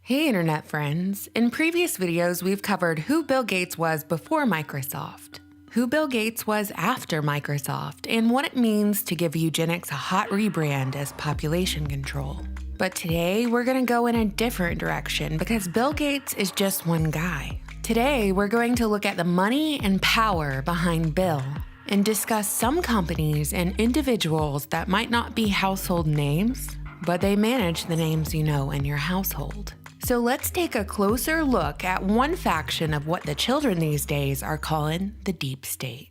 Hey internet friends, in previous videos we've covered who Bill Gates was before Microsoft, who Bill Gates was after Microsoft, and what it means to give eugenics a hot rebrand as population control. But today we're going to go in a different direction because Bill Gates is just one guy. Today we're going to look at the money and power behind Bill and discuss some companies and individuals that might not be household names, but they manage the names you know in your household. So let's take a closer look at one faction of what the children these days are calling the deep state.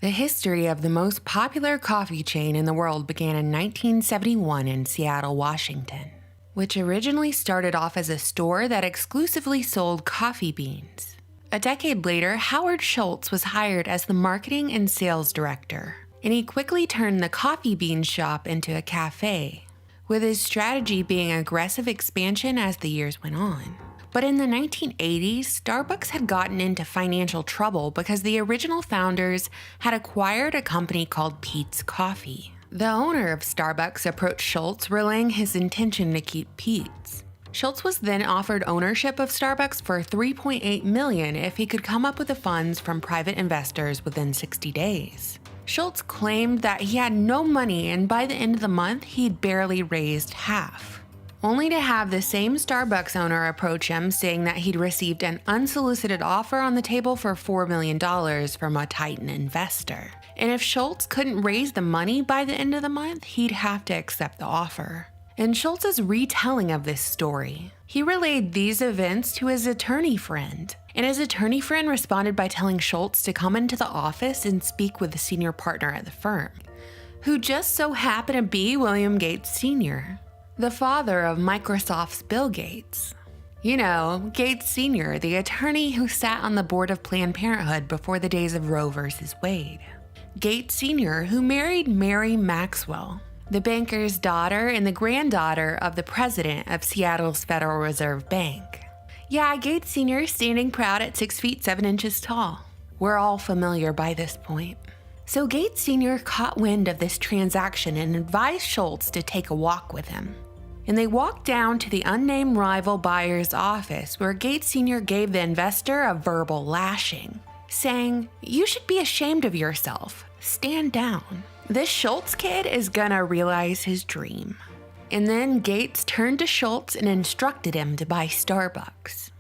The history of the most popular coffee chain in the world began in 1971 in Seattle, Washington, which originally started off as a store that exclusively sold coffee beans. A decade later, Howard Schultz was hired as the marketing and sales director, and he quickly turned the coffee bean shop into a cafe, with his strategy being aggressive expansion as the years went on. But in the 1980s, Starbucks had gotten into financial trouble because the original founders had acquired a company called Peet's Coffee. The owner of Starbucks approached Schultz, relaying his intention to keep Peet's. Schultz was then offered ownership of Starbucks for $3.8 million if he could come up with the funds from private investors within 60 days. Schultz claimed that he had no money, and by the end of the month, he'd barely raised half, only to have the same Starbucks owner approach him saying that he'd received an unsolicited offer on the table for $4 million from a Titan investor. And if Schultz couldn't raise the money by the end of the month, he'd have to accept the offer. In Schultz's retelling of this story, he relayed these events to his attorney friend, and his attorney friend responded by telling Schultz to come into the office and speak with the senior partner at the firm, who just so happened to be William Gates Sr., the father of Microsoft's Bill Gates. You know, Gates Sr., the attorney who sat on the board of Planned Parenthood before the days of Roe v. Wade. Gates Sr., who married Mary Maxwell, the banker's daughter and the granddaughter of the president of Seattle's Federal Reserve Bank. Yeah, Gates Sr. standing proud at 6 feet 7 inches tall. We're all familiar by this point. So Gates Sr. caught wind of this transaction and advised Schultz to take a walk with him. And they walked down to the unnamed rival buyer's office, where Gates Sr. gave the investor a verbal lashing, saying, "You should be ashamed of yourself. Stand down. This Schultz kid is gonna realize his dream." And then Gates turned to Schultz and instructed him to buy Starbucks.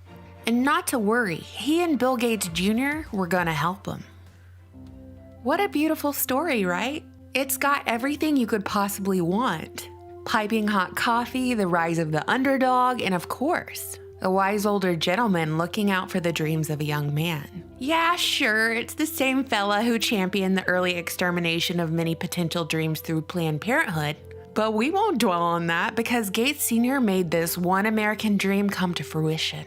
And not to worry, he and Bill Gates Jr. were gonna help him. What a beautiful story, right? It's got everything you could possibly want. Piping hot coffee, the rise of the underdog, and of course, a wise older gentleman looking out for the dreams of a young man. Yeah, sure, it's the same fella who championed the early extermination of many potential dreams through Planned Parenthood, but we won't dwell on that because Gates Sr. made this one American dream come to fruition.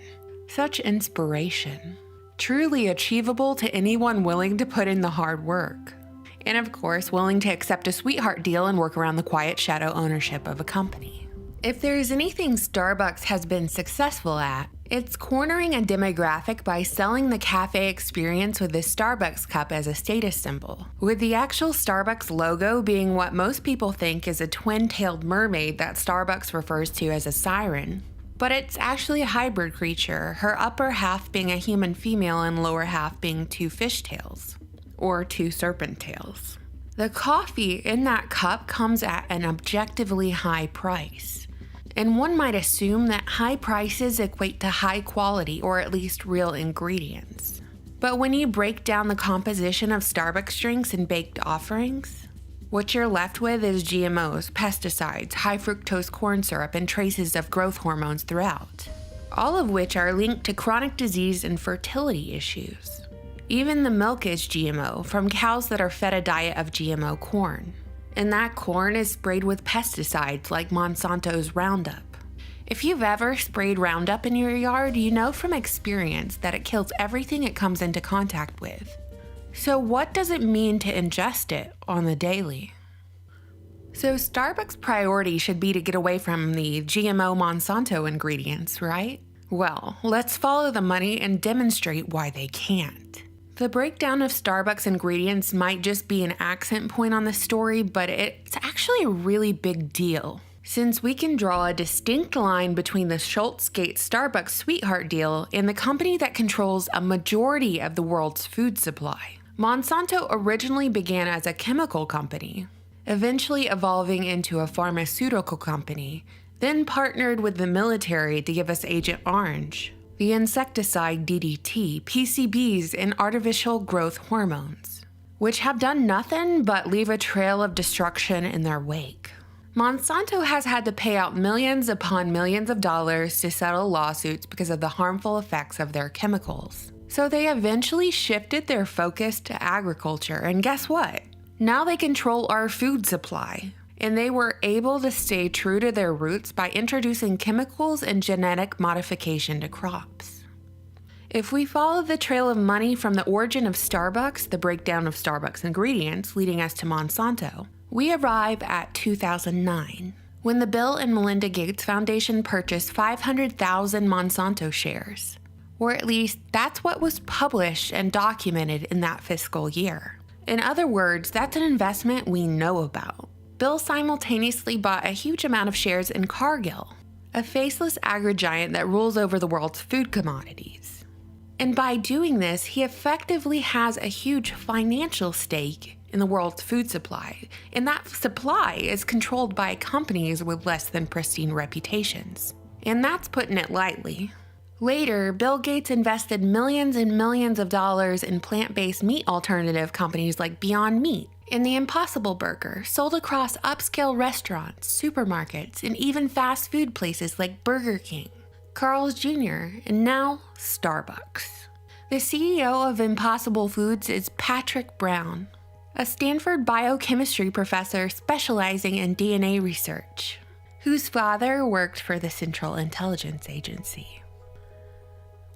Such inspiration. Truly achievable to anyone willing to put in the hard work. And of course, willing to accept a sweetheart deal and work around the quiet shadow ownership of a company. If there's anything Starbucks has been successful at, it's cornering a demographic by selling the cafe experience with the Starbucks cup as a status symbol, with the actual Starbucks logo being what most people think is a twin-tailed mermaid that Starbucks refers to as a siren. But it's actually a hybrid creature, her upper half being a human female and lower half being two fishtails, or two serpent tails. The coffee in that cup comes at an objectively high price, and one might assume that high prices equate to high quality or at least real ingredients. But when you break down the composition of Starbucks drinks and baked offerings, what you're left with is GMOs, pesticides, high fructose corn syrup, and traces of growth hormones throughout, all of which are linked to chronic disease and fertility issues. Even the milk is GMO, from cows that are fed a diet of GMO corn. And that corn is sprayed with pesticides like Monsanto's Roundup. If you've ever sprayed Roundup in your yard, you know from experience that it kills everything it comes into contact with. So what does it mean to ingest it on the daily? So Starbucks' priority should be to get away from the GMO Monsanto ingredients, right? Well, let's follow the money and demonstrate why they can't. The breakdown of Starbucks ingredients might just be an accent point on the story, but it's actually a really big deal, since we can draw a distinct line between the Schultz-Gates Starbucks sweetheart deal and the company that controls a majority of the world's food supply. Monsanto originally began as a chemical company, eventually evolving into a pharmaceutical company, then partnered with the military to give us Agent Orange, the insecticide DDT, PCBs, and artificial growth hormones, which have done nothing but leave a trail of destruction in their wake. Monsanto has had to pay out millions upon millions of dollars to settle lawsuits because of the harmful effects of their chemicals. So they eventually shifted their focus to agriculture, and guess what? Now they control our food supply, and they were able to stay true to their roots by introducing chemicals and genetic modification to crops. If we follow the trail of money from the origin of Starbucks, the breakdown of Starbucks ingredients leading us to Monsanto, we arrive at 2009, when the Bill and Melinda Gates Foundation purchased 500,000 Monsanto shares, or at least that's what was published and documented in that fiscal year. In other words, that's an investment we know about. Bill simultaneously bought a huge amount of shares in Cargill, a faceless agri-giant that rules over the world's food commodities. And by doing this, he effectively has a huge financial stake in the world's food supply, and that supply is controlled by companies with less than pristine reputations. And that's putting it lightly. Later, Bill Gates invested millions and millions of dollars in plant-based meat alternative companies like Beyond Meat and the Impossible Burger, sold across upscale restaurants, supermarkets, and even fast food places like Burger King, Carl's Jr., and now Starbucks. The CEO of Impossible Foods is Patrick Brown, a Stanford biochemistry professor specializing in DNA research, whose father worked for the Central Intelligence Agency.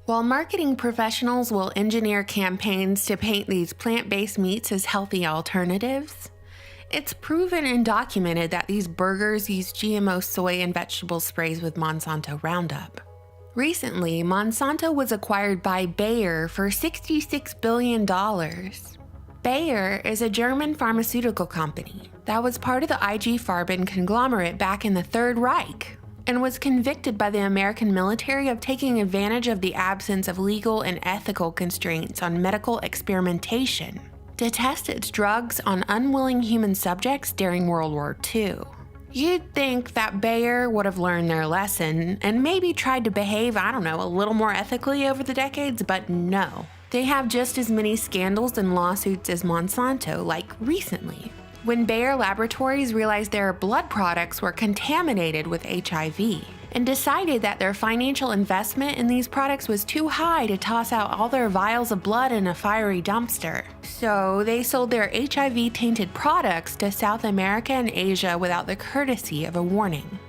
While marketing professionals will engineer campaigns to paint these plant-based meats as healthy alternatives, it's proven and documented that these burgers use GMO soy and vegetable sprays with Monsanto Roundup. Recently, Monsanto was acquired by Bayer for $66 billion. Bayer is a German pharmaceutical company that was part of the IG Farben conglomerate back in the Third Reich, and was convicted by the American military of taking advantage of the absence of legal and ethical constraints on medical experimentation to test its drugs on unwilling human subjects during World War II. You'd think that Bayer would have learned their lesson and maybe tried to behave, a little more ethically over the decades, but no. They have just as many scandals and lawsuits as Monsanto, like recently, when Bayer Laboratories realized their blood products were contaminated with HIV and decided that their financial investment in these products was too high to toss out all their vials of blood in a fiery dumpster. So they sold their HIV-tainted products to South America and Asia without the courtesy of a warning.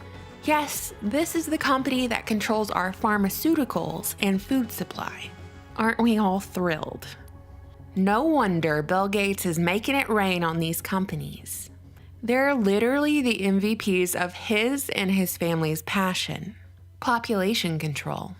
Yes, this is the company that controls our pharmaceuticals and food supply. Aren't we all thrilled? No wonder Bill Gates is making it rain on these companies. They're literally the MVPs of his and his family's passion: population control.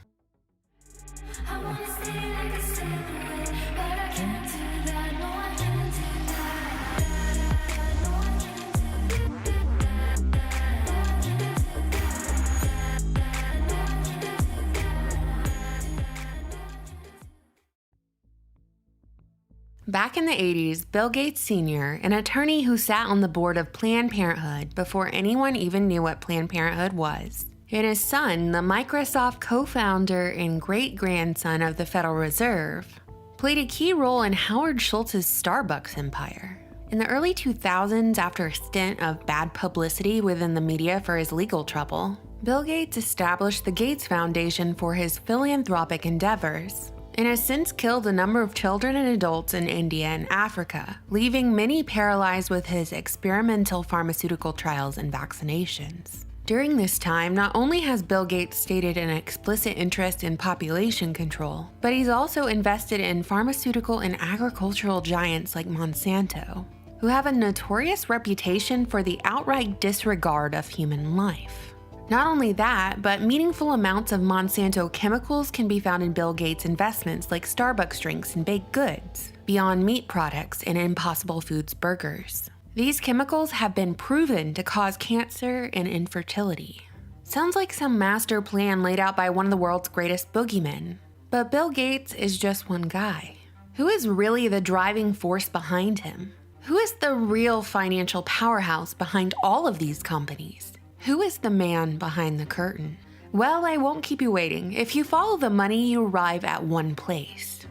Back in the 80s, Bill Gates Sr., an attorney who sat on the board of Planned Parenthood before anyone even knew what Planned Parenthood was, and his son, the Microsoft co-founder and great-grandson of the Federal Reserve, played a key role in Howard Schultz's Starbucks empire. In the early 2000s, after a stint of bad publicity within the media for his legal trouble, Bill Gates established the Gates Foundation for his philanthropic endeavors, and has since killed a number of children and adults in India and Africa, leaving many paralyzed with his experimental pharmaceutical trials and vaccinations. During this time, not only has Bill Gates stated an explicit interest in population control, but he's also invested in pharmaceutical and agricultural giants like Monsanto, who have a notorious reputation for the outright disregard of human life. Not only that, but meaningful amounts of Monsanto chemicals can be found in Bill Gates' investments like Starbucks drinks and baked goods, Beyond Meat products, and Impossible Foods burgers. These chemicals have been proven to cause cancer and infertility. Sounds like some master plan laid out by one of the world's greatest boogeymen. But Bill Gates is just one guy. Who is really the driving force behind him? Who is the real financial powerhouse behind all of these companies? Who is the man behind the curtain? Well, I won't keep you waiting. If you follow the money, you arrive at one place.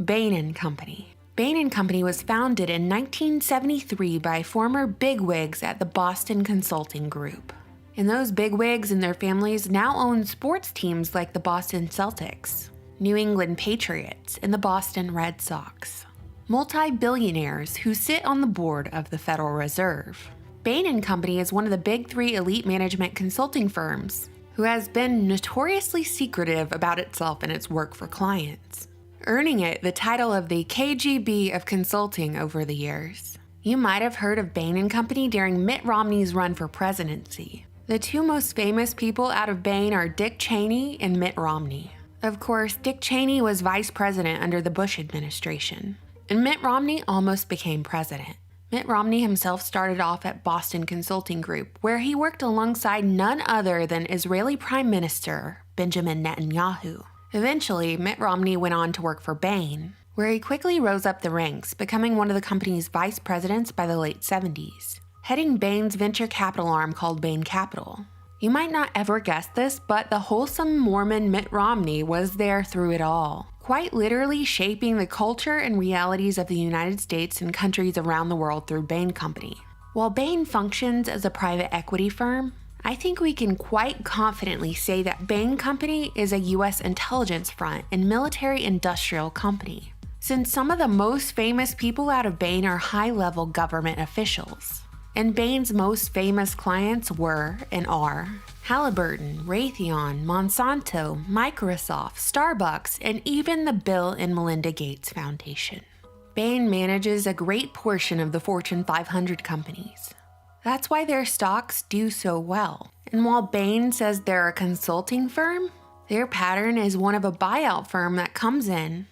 Bain & Company. Bain & Company was founded in 1973 by former bigwigs at the Boston Consulting Group. And those bigwigs and their families now own sports teams like the Boston Celtics, New England Patriots, and the Boston Red Sox. Multi-billionaires who sit on the board of the Federal Reserve. Bain & Company is one of the big three elite management consulting firms who has been notoriously secretive about itself and its work for clients, earning it the title of the KGB of consulting over the years. You might have heard of Bain & Company during Mitt Romney's run for presidency. The two most famous people out of Bain are Dick Cheney and Mitt Romney. Of course, Dick Cheney was vice president under the Bush administration, and Mitt Romney almost became president. Mitt Romney himself started off at Boston Consulting Group, where he worked alongside none other than Israeli Prime Minister Benjamin Netanyahu. Eventually, Mitt Romney went on to work for Bain, where he quickly rose up the ranks, becoming one of the company's vice presidents by the late 70s, heading Bain's venture capital arm called Bain Capital. You might not ever guess this, but the wholesome Mormon Mitt Romney was there through it all, quite literally shaping the culture and realities of the United States and countries around the world through Bain Company. While Bain functions as a private equity firm, I think we can quite confidently say that Bain Company is a U.S. intelligence front and military-industrial company, since some of the most famous people out of Bain are high-level government officials. And Bain's most famous clients were, and are, Halliburton, Raytheon, Monsanto, Microsoft, Starbucks, and even the Bill and Melinda Gates Foundation. Bain manages a great portion of the Fortune 500 companies. That's why their stocks do so well. And while Bain says they're a consulting firm, their pattern is one of a buyout firm that comes in,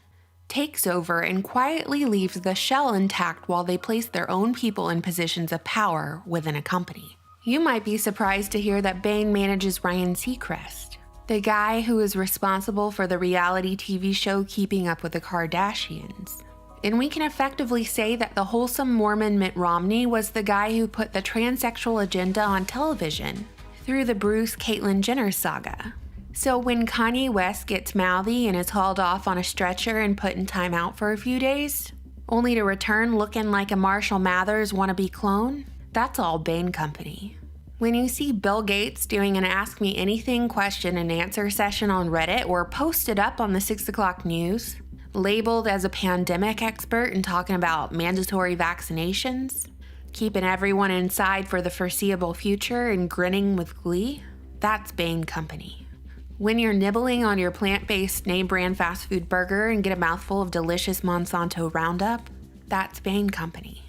takes over, and quietly leaves the shell intact while they place their own people in positions of power within a company. You might be surprised to hear that Bain manages Ryan Seacrest, the guy who is responsible for the reality TV show Keeping Up with the Kardashians. And we can effectively say that the wholesome Mormon Mitt Romney was the guy who put the transsexual agenda on television through the Bruce-Caitlyn Jenner saga. So when Kanye West gets mouthy and is hauled off on a stretcher and put in timeout for a few days, only to return looking like a Marshall Mathers wannabe clone, that's all Bain Company. When you see Bill Gates doing an Ask Me Anything question and answer session on Reddit or posted up on the 6 o'clock news, labeled as a pandemic expert and talking about mandatory vaccinations, keeping everyone inside for the foreseeable future and grinning with glee, that's Bain Company. When you're nibbling on your plant-based name-brand fast food burger and get a mouthful of delicious Monsanto Roundup, that's Bain Company.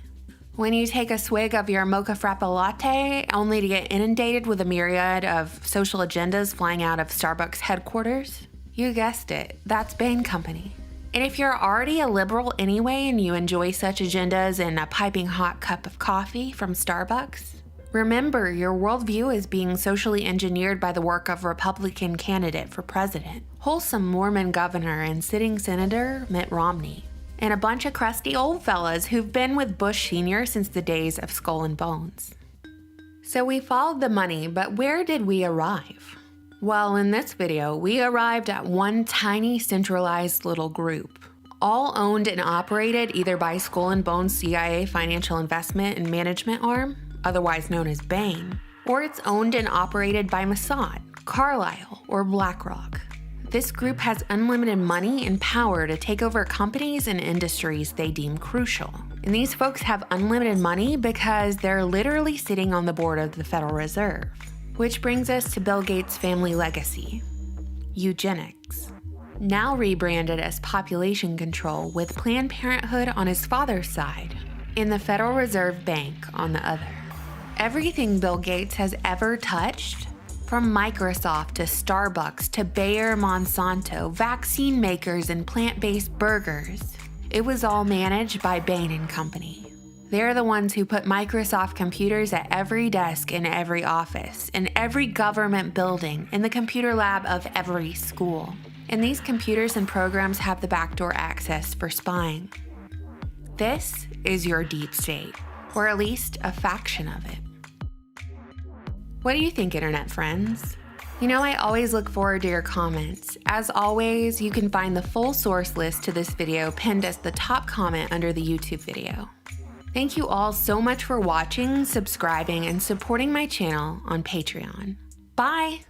When you take a swig of your mocha frappe latte only to get inundated with a myriad of social agendas flying out of Starbucks headquarters, you guessed it, that's Bain Company. And if you're already a liberal anyway and you enjoy such agendas and a piping hot cup of coffee from Starbucks, remember, your worldview is being socially engineered by the work of Republican candidate for president, wholesome Mormon governor and sitting senator Mitt Romney, and a bunch of crusty old fellas who've been with Bush Sr. since the days of Skull and Bones. So we followed the money, but where did we arrive? Well, in this video, we arrived at one tiny centralized little group, all owned and operated either by Skull and Bones CIA Financial Investment and Management Arm, otherwise known as Bain, or it's owned and operated by Mossad, Carlyle, or BlackRock. This group has unlimited money and power to take over companies and industries they deem crucial. And these folks have unlimited money because they're literally sitting on the board of the Federal Reserve. Which brings us to Bill Gates' family legacy, eugenics. Now rebranded as population control with Planned Parenthood on his father's side, and the Federal Reserve Bank on the other. Everything Bill Gates has ever touched, from Microsoft to Starbucks to Bayer Monsanto, vaccine makers and plant-based burgers, it was all managed by Bain & Company. They're the ones who put Microsoft computers at every desk in every office, in every government building, in the computer lab of every school. And these computers and programs have the backdoor access for spying. This is your deep state, or at least a faction of it. What do you think, internet friends? You know, I always look forward to your comments. As always, you can find the full source list to this video pinned as the top comment under the YouTube video. Thank you all so much for watching, subscribing, and supporting my channel on Patreon. Bye!